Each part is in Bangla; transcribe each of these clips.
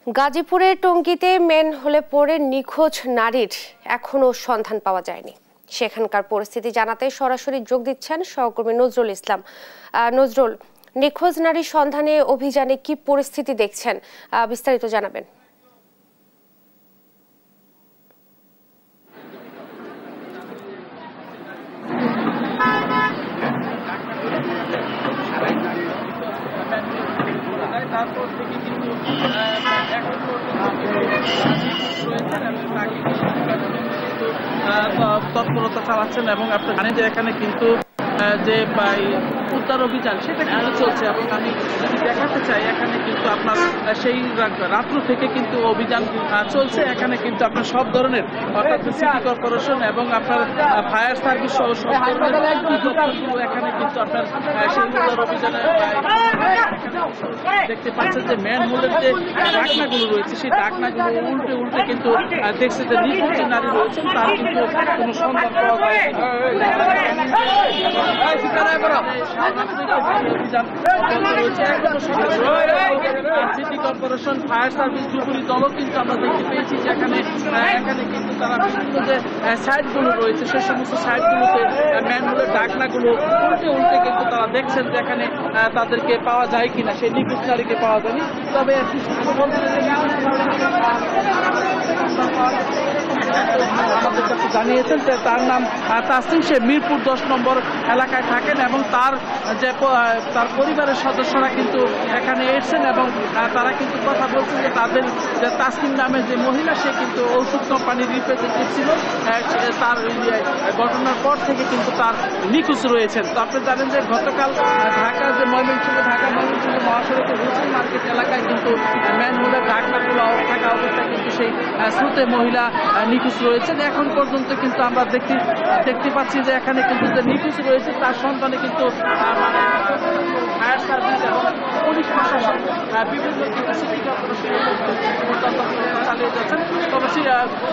গাজীপুরের টঙ্গীতে ম্যানহোলে পড়ে নিখোঁজ নারীর এখনো সন্ধান পাওয়া যায়নি। সেখানকার পরিস্থিতি জানাতে সরাসরি যোগ দিচ্ছেন সহকর্মী নজরুল ইসলাম। নজরুল, নিখোঁজ নারীর সন্ধানে অভিযানে কি পরিস্থিতি দেখছেন, বিস্তারিত জানাবেন। তারপর থেকে কিন্তু এখন তৎপরতা চালাচ্ছেন এবং আপনি জানেন যে এখানে কিন্তু যে উদ্ধার অভিযান সেটা কিন্তু চলছে এবং আমি যদি দেখাতে চাই এখানে কিন্তু আপনার সেই রাত্র থেকে কিন্তু অভিযান চলছে। এখানে কিন্তু আপনার সব ধরনের অর্থাৎ সিটি কর্পোরেশন এবং আপনার ফায়ার সার্ভিস সহ সব ধরনের এখানে কিন্তু আপনার সেই উদ্ধার অভিযানে দেখতে পাচ্ছেন যে ম্যানহোলের যে ঢাকনাগুলো রয়েছে সেই ঢাকনাগুলো উল্টে উল্টে কিন্তু দেখছে যে নিখোঁজ যে নারী রয়েছেন তার কিন্তু কোনো সন্ধান পাওয়া যায় সিটি কর্পোরেশন ফায়ার সার্ভিস ডুবুরি দলও কিন্তু আমরা দেখতে পেয়েছি যে এখানে কিন্তু তারা বিভিন্ন যে সাইটগুলো রয়েছে সেই সমস্ত সাইটগুলোতে ম্যানহোলের ঢাকনাগুলো উল্টে উল্টে কিন্তু তারা দেখছেন যে এখানে তাদেরকে পাওয়া যায় কিনা, সেই নিখোঁজ নারীকে পাওয়া যায়নি। তবে আমাদের কাছে জানিয়েছেন যে তার নাম তাসিম, সে মিরপুর 10 নম্বর এলাকায় থাকেন এবং তার পরিবারের সদস্যরা কিন্তু এখানে এসেছেন এবং তারা কিন্তু কথা বলছেন যে তাদের যে তাসিম নামে যে মহিলা সে কিন্তু ঔষধ কোম্পানির রিপ্রেজেন্টেটিভ ছিল, তার ঘটনার পর থেকে কিন্তু তার নিখোঁজ রয়েছেন। তো আপনি জানেন যে গতকাল ঢাকা ময়মনসিংহ মহাসড়কে হুসেন মার্কেট এলাকায় কিন্তু ম্যানহোলের ঢাকনাগুলো থাকা অবস্থায় কিন্তু সেই স্রোতে মহিলা নিখোঁজ রয়েছেন। এখন পর্যন্ত কিন্তু আমরা দেখতে পাচ্ছি যে এখানে কিন্তু যে নিখোঁজ রয়েছে তার সন্ধানে কিন্তু ফায়ার সার্ভিস এবং পুলিশ প্রশাসন বিভিন্ন কিন্তু সিটি কর্পোরেশন চালিয়ে যাচ্ছেন। তবে সেই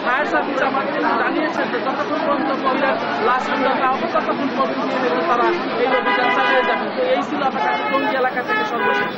ফায়ার সার্ভিস আমাকে জানিয়েছেন যে যতক্ষণ পর্যন্ত মহিলার লাশ উদ্ধার না হবে ততক্ষণ পর্যন্ত তারা এই অভিযান চালিয়ে যাবেন। তো এই ছিল আমার কাছে টঙ্গী এলাকা থেকে সর্বশেষ।